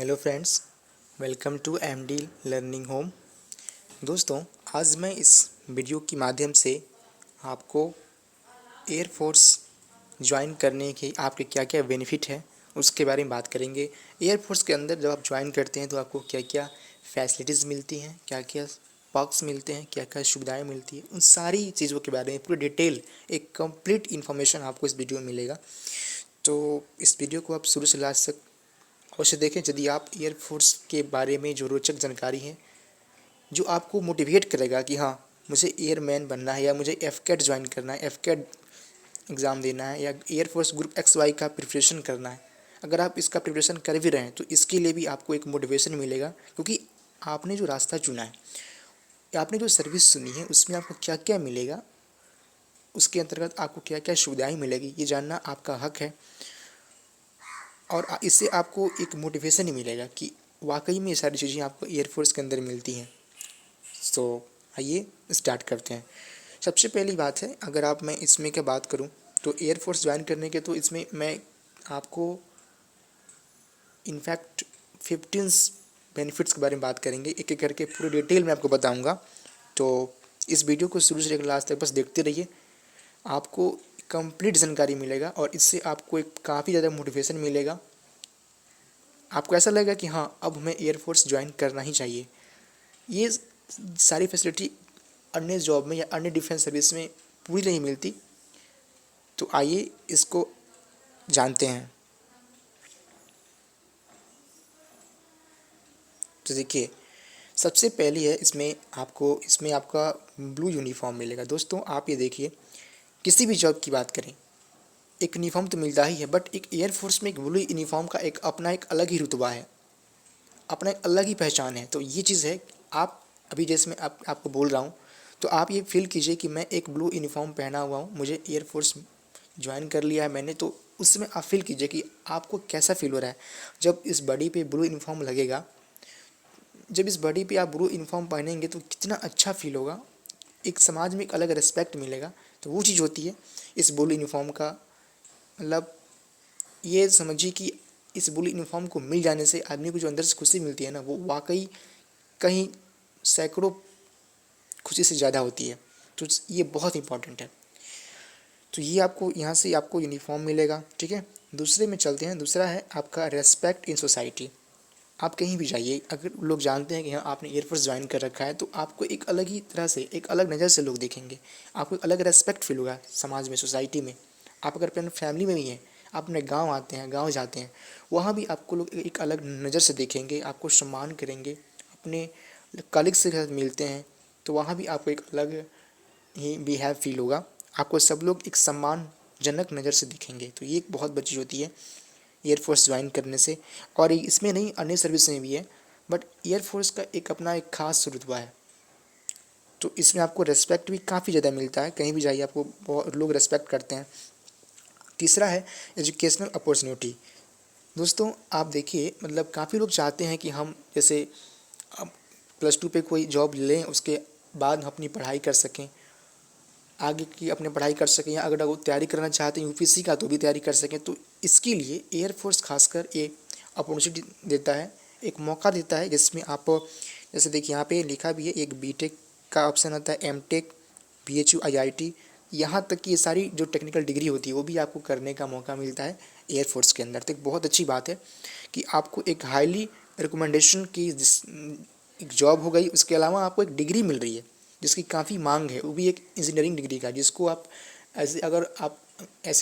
Hello friends, welcome to MD learning home. दोस्तों, आज मैं इस वीडियो के माध्यम से आपको एयरफोर्स ज्वाइन करने के आपके क्या क्या बेनिफिट है उसके बारे में बात करेंगे। एयरफोर्स के अंदर जब आप ज्वाइन करते हैं तो आपको क्या क्या फैसिलिटीज़ मिलती हैं, क्या क्या पर्क्स मिलते हैं, क्या क्या सुविधाएँ मिलती हैं, उन सारी चीज़ों के बारे में पूरी डिटेल एक कंप्लीट इन्फॉर्मेशन आपको इस वीडियो में मिलेगा। तो इस वीडियो को आप शुरू से लास्ट तक अवश्य देखें यदि आप एयरफोर्स के बारे में जो रोचक जानकारी है जो आपको मोटिवेट करेगा कि हाँ, मुझे एयरमैन बनना है या मुझे एफकेट ज्वाइन करना है, एफकेट एग्ज़ाम देना है या एयरफोर्स ग्रुप एक्स वाई का प्रिपरेशन करना है। अगर आप इसका प्रिपरेशन कर भी रहे हैं तो इसके लिए भी आपको एक मोटिवेशन मिलेगा, क्योंकि आपने जो रास्ता चुना है या आपने जो सर्विस चुनी है उसमें आपको क्या क्या मिलेगा, उसके अंतर्गत आपको क्या क्या सुविधाएँ मिलेगी, ये जानना आपका हक है। और इससे आपको एक मोटिवेशन ही मिलेगा कि वाकई में ये सारी चीज़ें आपको एयरफोर्स के अंदर मिलती हैं। तो आइए स्टार्ट करते हैं। सबसे पहली बात है, अगर आप मैं इसमें क्या बात करूं तो एयरफोर्स ज्वाइन करने के तो इसमें मैं आपको इनफैक्ट 15 बेनिफिट्स के बारे में बात करेंगे, एक एक करके पूरी डिटेल में आपको बताऊंगा। तो इस वीडियो को शुरू से लेकर लास्ट तक बस देखते रहिए, आपको कंप्लीट जानकारी मिलेगा और इससे आपको एक काफ़ी ज़्यादा मोटिवेशन मिलेगा। आपको ऐसा लगेगा कि हाँ, अब हमें एयरफोर्स ज्वाइन करना ही चाहिए। ये सारी फैसिलिटी अन्य जॉब में या अन्य डिफेंस सर्विस में पूरी नहीं मिलती। तो आइए इसको जानते हैं। तो देखिए, सबसे पहली है इसमें आपका ब्लू यूनिफॉर्म मिलेगा। दोस्तों, आप ये देखिए, किसी भी जॉब की बात करें एक यूनिफॉर्म तो मिलता ही है, बट एक एयरफोर्स में एक ब्लू यूनिफॉर्म का एक अपना एक अलग ही रुतबा है, अपना एक अलग ही पहचान है। तो ये चीज़ है, आप अभी जैसे मैं आपको बोल रहा हूँ तो आप ये फील कीजिए कि मैं एक ब्लू यूनिफॉर्म पहना हुआ हूँ, मुझे एयरफोर्स ज्वाइन कर लिया है मैंने। तो उस समय आप फील कीजिए कि आपको कैसा फील हो रहा है जब इस बॉडी पे ब्लू यूनिफॉर्म लगेगा। जब इस बॉडी पे आप ब्लू यूनिफॉर्म पहनेंगे तो कितना अच्छा फील होगा, एक समाज में एक अलग रिस्पेक्ट मिलेगा। तो वो चीज़ होती है इस ब्लू यूनिफॉर्म का। मतलब ये समझिए कि इस ब्लू यूनिफॉर्म को मिल जाने से आदमी को जो अंदर से खुशी मिलती है ना, वो वाकई कहीं सैकड़ों खुशी से ज़्यादा होती है। तो ये बहुत इंपॉर्टेंट है। तो ये आपको यहाँ से आपको यूनिफॉर्म मिलेगा, ठीक है। दूसरे में चलते हैं। दूसरा है आपका रेस्पेक्ट इन सोसाइटी। आप कहीं भी जाइए, अगर लोग जानते हैं कि हाँ आपने एयरफोर्स ज्वाइन कर रखा है, तो आपको एक अलग ही तरह से, एक अलग नज़र से लोग देखेंगे। आपको एक अलग रेस्पेक्ट फील होगा समाज में, सोसाइटी में। आप अगर अपने फैमिली में भी हैं, आप अपने गाँव आते हैं, गाँव जाते हैं, वहाँ भी आपको लोग एक अलग नज़र से देखेंगे, आपको सम्मान करेंगे। अपने कलीग्स के साथ मिलते हैं तो वहाँ भी आपको एक अलग ही बिहेव फील होगा। आपको सब लोग एक सम्मानजनक नज़र से दिखेंगे। तो ये एक बहुत बड़ी चीज़ होती है एयरफोर्स ज्वाइन करने से। और इसमें नहीं, अन्य सर्विस में भी है, बट एयरफोर्स का एक अपना एक खास रुतबा है। तो इसमें आपको रेस्पेक्ट भी काफ़ी ज़्यादा मिलता है, कहीं भी जाइए आपको बहुत लोग रेस्पेक्ट करते हैं। तीसरा है एजुकेशनल अपॉर्चुनिटी। दोस्तों, आप देखिए, मतलब काफ़ी लोग चाहते हैं कि हम जैसे अब +2 पे कोई जॉब लें, उसके बाद हम अपनी पढ़ाई कर सकें, आगे की अपनी पढ़ाई कर सकें, या अगर वो तैयारी करना चाहते हैं यूपीएससी का तो भी तैयारी कर सकें। तो इसके लिए एयरफोर्स खासकर ये अपॉर्चुनिटी देता है, एक मौका देता है, जिसमें आप जैसे देखिए यहाँ पे लिखा भी है, एक बीटेक का ऑप्शन आता है, एमटेक, बीएचयू, आईआईटी, यहाँ तक कि ये सारी जो टेक्निकल डिग्री होती है वो भी आपको करने का मौका मिलता है एयरफोर्स के अंदर। तो एक बहुत अच्छी बात है कि आपको एक हाईली रिकमेंडेशन की एक जॉब हो गई, उसके अलावा आपको एक डिग्री मिल रही है जिसकी काफ़ी मांग है, वो भी एक इंजीनियरिंग डिग्री का, जिसको आप ऐसे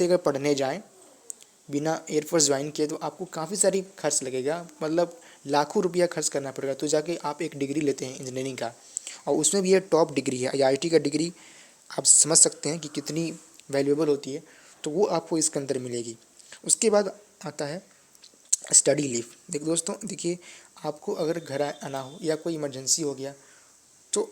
अगर पढ़ने जाएं बिना एयरफोर्स ज्वाइन किए तो आपको काफ़ी सारी खर्च लगेगा, मतलब लाखों रुपया खर्च करना पड़ेगा, तो जाके आप एक डिग्री लेते हैं इंजीनियरिंग का। और उसमें भी ये टॉप डिग्री है, आईआईटी का डिग्री। आप समझ सकते हैं कि कितनी वैल्यूएबल होती है। तो वो आपको इसके अंदर मिलेगी। उसके बाद आता है स्टडी लीव। देखो दोस्तों, देखिए, आपको अगर घर आना हो या कोई इमरजेंसी हो गया तो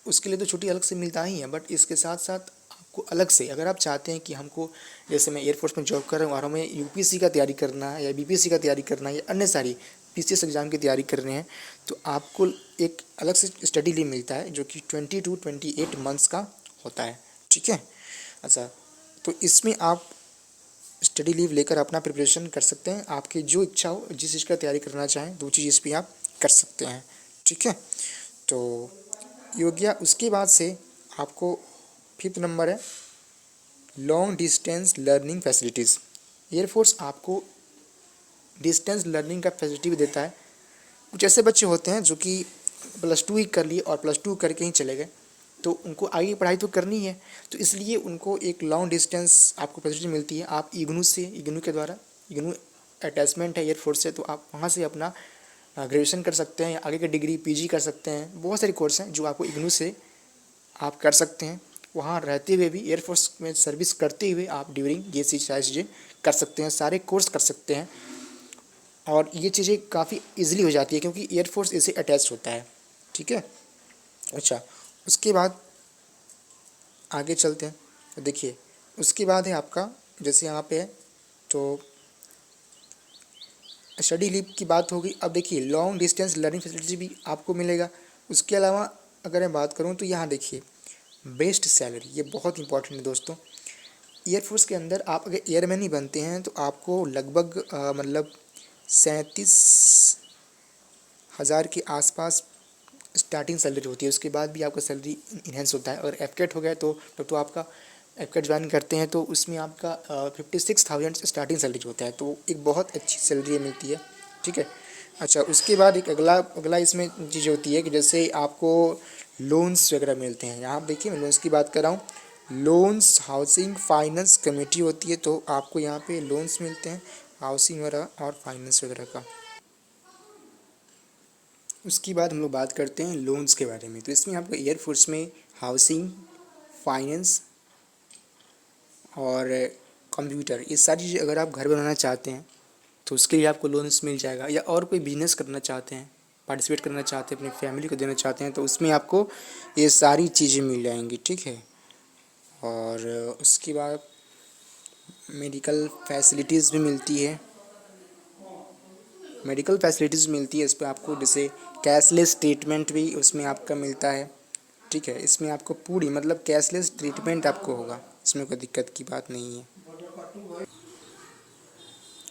उसके लिए तो छुट्टी अलग से मिलता ही है, बट इसके साथ साथ आपको अलग से, अगर आप चाहते हैं कि हमको, जैसे मैं एयरफोर्स में जॉब कर रहा हूँ और हमें यूपीएससी का तैयारी करना है या बीपीएससी का तैयारी करना है या अन्य सारी पीसीएस एग्ज़ाम की तैयारी कर रहे हैं, तो आपको एक अलग से स्टडी लीव मिलता है जो कि 20 to 28 मंथ्स का होता है, ठीक है। अच्छा, तो इसमें आप स्टडी लीव लेकर अपना प्रिपरेशन कर सकते हैं। आपकी जो इच्छा हो, जिस चीज़ का तैयारी करना चाहें, 2 चीज़ इस पे आप कर सकते हैं। ठीक है, तो ये हो गया। उसके बाद से आपको 5th नंबर है long distance learning facilities. Air force आपको डिस्टेंस लर्निंग का फैसिलिटी भी देता है। कुछ ऐसे बच्चे होते हैं जो कि +2 ही कर लिए और +2 करके ही चले गए, तो उनको आगे पढ़ाई तो करनी है, तो इसलिए उनको एक लॉन्ग डिस्टेंस आपको फैसिलिटी मिलती है। आप इग्नू के द्वारा, इग्नू अटैचमेंट है एयरफोर्स से, तो आप वहाँ से अपना ग्रेजुएशन कर सकते हैं या आगे की डिग्री पीजी कर सकते हैं। बहुत सारे कोर्स हैं जो आपको इग्नू से आप कर सकते हैं। वहाँ रहते हुए भी, एयरफोर्स में सर्विस करते हुए आप ड्यूरिंग ये सारी चीज़ें कर सकते हैं, सारे कोर्स कर सकते हैं। और ये चीज़ें काफ़ी इजीली हो जाती है क्योंकि एयरफोर्स इससे अटैच होता है। ठीक है, अच्छा, उसके बाद आगे चलते हैं। तो देखिए, उसके बाद है आपका, जैसे यहाँ पे है तो स्टडी लीव की बात होगी। अब देखिए, लॉन्ग डिस्टेंस लर्निंग फैसिलिटी भी आपको मिलेगा। उसके अलावा अगर मैं बात करूँ तो यहाँ देखिए, बेस्ट सैलरी, ये बहुत इंपॉर्टेंट है दोस्तों। एयरफोर्स के अंदर आप अगर एयरमैन ही बनते हैं तो आपको लगभग मतलब 37,000 के आसपास स्टार्टिंग सैलरी होती है। उसके बाद भी आपका सैलरी इन्हेंस होता है। अगर एफकेट हो गया तो तब तो आपका, एफकेट ज्वाइन करते हैं तो उसमें आपका 56,000 स्टार्टिंग सैलरी होता है, तो एक बहुत अच्छी सैलरी मिलती है। ठीक है, अच्छा, उसके बाद एक अगला इसमें चीज़ होती है कि जैसे आपको लोन्स वगैरह मिलते हैं। यहाँ देखिए, मैं लोन्स की बात कर रहा हूँ। लोन्स हाउसिंग फाइनेंस कमेटी होती है, तो आपको यहाँ पे लोन्स मिलते हैं हाउसिंग वगैरह और फाइनेंस वगैरह का। उसके बाद हम लोग बात करते हैं लोन्स के बारे में। तो इसमें आपको एयरफोर्स में हाउसिंग, फाइनेंस और कंप्यूटर, ये सारी चीज़ें, अगर आप घर बनाना चाहते हैं तो उसके लिए आपको लोन्स मिल जाएगा। या और कोई बिजनेस करना चाहते हैं, पार्टिसिपेट करना चाहते हैं, अपनी फैमिली को देना चाहते हैं, तो उसमें आपको ये सारी चीज़ें मिल जाएंगी। ठीक है, और उसके बाद मेडिकल फैसिलिटीज़ भी मिलती है। मेडिकल फैसिलिटीज़ मिलती है इस पर आपको, जैसे कैशलेस ट्रीटमेंट भी उसमें आपका मिलता है। ठीक है, इसमें आपको पूरी मतलब कैशलेस ट्रीटमेंट आपको होगा, इसमें कोई दिक्कत की बात नहीं है।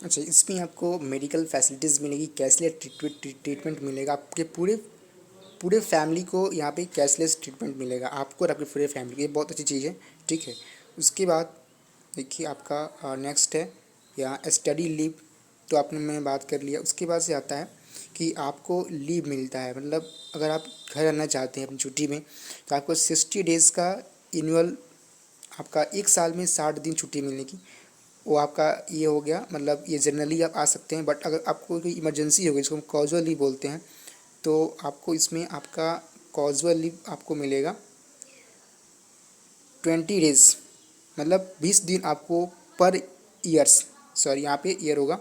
अच्छा, इसमें आपको मेडिकल फैसिलिटीज़ मिलेगी, कैशलेस ट्रीटमेंट मिलेगा आपके पूरे पूरे फैमिली को। यहाँ पे कैशलेस ट्रीटमेंट मिलेगा आपको और आपकी पूरे फैमिली को, ये बहुत अच्छी चीज़ है। ठीक है, उसके बाद देखिए आपका नेक्स्ट है यहाँ स्टडी लीव, तो आपने मैंने बात कर लिया। उसके बाद से आता है कि आपको लीव मिलता है, मतलब अगर आप घर रहना चाहते हैं अपनी छुट्टी में तो आपको 60 डेज़ का एनुअल, आपका एक साल में 60 दिन छुट्टी मिलने की, वो आपका ये हो गया। मतलब ये जनरली आप आ सकते हैं, बट अगर आपको कोई इमरजेंसी हो गई, जिसको हम कॉजुअल लीव बोलते हैं, तो आपको इसमें आपका कॉजुअल लीव आपको मिलेगा 20 डेज़, मतलब 20 दिन आपको पर ईयर्स, सॉरी यहाँ पे ईयर होगा,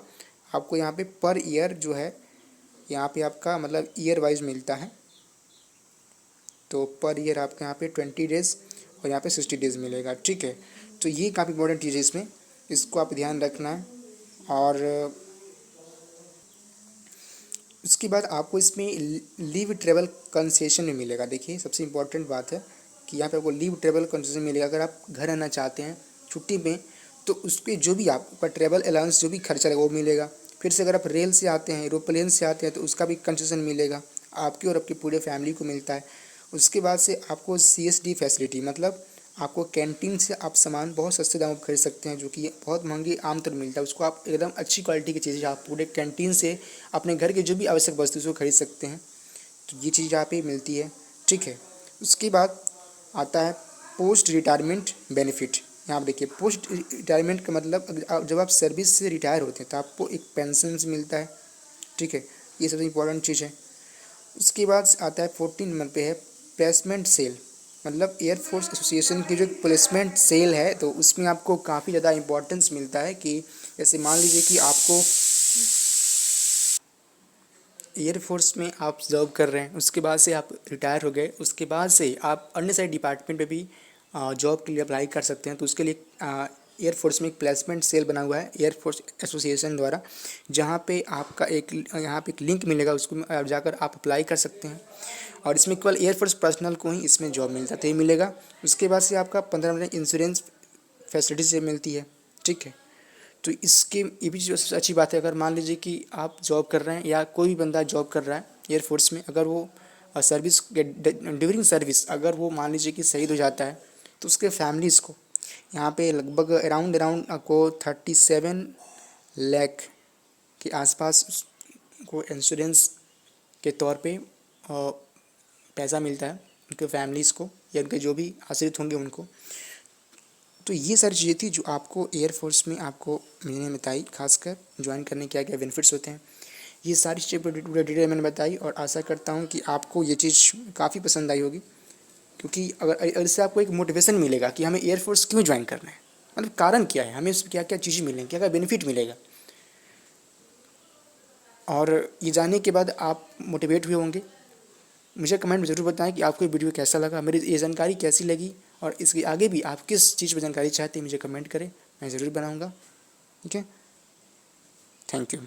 आपको यहाँ पे पर ईयर जो है यहाँ पे आपका मतलब ईयर वाइज मिलता है। तो पर ईयर आपका यहाँ पे 20 डेज़ और यहाँ पे 60 डेज़ मिलेगा। ठीक है, तो ये काफ़ी इंपॉर्टेंट चीज़ है इसमें, इसको आप ध्यान रखना है। और उसके बाद आपको इसमें लीव ट्रेवल कंसेशन भी मिलेगा। देखिए, सबसे इम्पोर्टेंट बात है कि यहाँ पे आपको लीव ट्रेवल कंसेशन मिलेगा। अगर आप घर रहना चाहते हैं छुट्टी में तो उसके जो भी आपका ट्रेवल अलाउंस जो भी खर्चा लगेगा वो मिलेगा। फिर से अगर आप रेल से आते हैं, एरोप्लेन से आते हैं, तो उसका भी कंसेशन मिलेगा आपकी और आपकी पूरे फैमिली को मिलता है। उसके बाद से आपको CSD फैसिलिटी, मतलब आपको कैंटीन से आप सामान बहुत सस्ते दामों पर खरीद सकते हैं, जो कि बहुत महंगी आमतौर मिलता है। उसको आप एकदम अच्छी क्वालिटी की चीज़ें आप पूरे कैंटीन से अपने घर के जो भी आवश्यक वस्तु उसको खरीद सकते हैं, तो ये चीज़ यहाँ पे मिलती है। ठीक है, उसके बाद आता है पोस्ट रिटायरमेंट बेनिफिट। यहाँ आप देखिए, पोस्ट रिटायरमेंट का मतलब जब आप सर्विस से रिटायर होते हैं तो आपको एक पेंशन मिलता है। ठीक है, ये सबसे इम्पोर्टेंट चीज़ है। उसके बाद आता है 14 नंबर पे है प्लेसमेंट सेल, मतलब एयरफोर्स एसोसिएशन की जो प्लेसमेंट सेल है, तो उसमें आपको काफ़ी ज़्यादा इम्पोर्टेंस मिलता है कि जैसे मान लीजिए कि आपको एयरफोर्स में आप जॉब कर रहे हैं, उसके बाद से आप रिटायर हो गए, उसके बाद से आप अन्य सारे डिपार्टमेंट में भी जॉब के लिए अप्लाई कर सकते हैं। तो उसके लिए एयरफोर्स में एक प्लेसमेंट सेल बना हुआ है एयरफोर्स एसोसिएशन द्वारा, जहाँ पे आपका यहाँ पे एक लिंक मिलेगा, उसको जाकर आप अप्लाई कर सकते हैं। और इसमें केवल एयरफोर्स पर्सनल को ही इसमें जॉब मिलता है, तो ये मिलेगा। उसके बाद से आपका 15 इंश्योरेंस फैसिलिटी से मिलती है। ठीक है, तो इसके ये भी जो सबसे अच्छी बात है, अगर मान लीजिए कि आप जॉब कर रहे हैं या कोई भी बंदा जॉब कर रहा है एयरफोर्स में, अगर वो सर्विस ड्यूरिंग सर्विस अगर वो मान लीजिए कि शहीद हो जाता है, तो उसके फैमिलीज़ को यहाँ पे लगभग अराउंड अराउंड आपको 37 लाख के आसपास को इंश्योरेंस के तौर पे पैसा मिलता है उनके फैमिलीज़ को या उनके जो भी आश्रित होंगे उनको। तो ये सारी चीज़ें थी जो आपको एयरफोर्स में आपको मैंने बताई, खासकर ज्वाइन करने क्या क्या बेनिफिट्स होते हैं। ये सारी चीज़ें पूरा डिटेल मैंने बताई और आशा करता हूँ कि आपको ये चीज़ काफ़ी पसंद आई होगी, क्योंकि अगर इससे आपको एक मोटिवेशन मिलेगा कि हमें एयरफोर्स क्यों ज्वाइन करना है, मतलब कारण क्या है, हमें इसमें क्या क्या चीज़ें मिलेंगी, क्या क्या बेनिफिट मिलेगा। और ये जानने के बाद आप मोटिवेट हुए होंगे। मुझे कमेंट में ज़रूर बताएं कि आपको ये वीडियो कैसा लगा, मेरी ये जानकारी कैसी लगी, और इसके आगे भी आप किस चीज़ पर जानकारी चाहते हैं मुझे कमेंट करें, मैं ज़रूर बनाऊँगा। ठीक है, थैंक यू।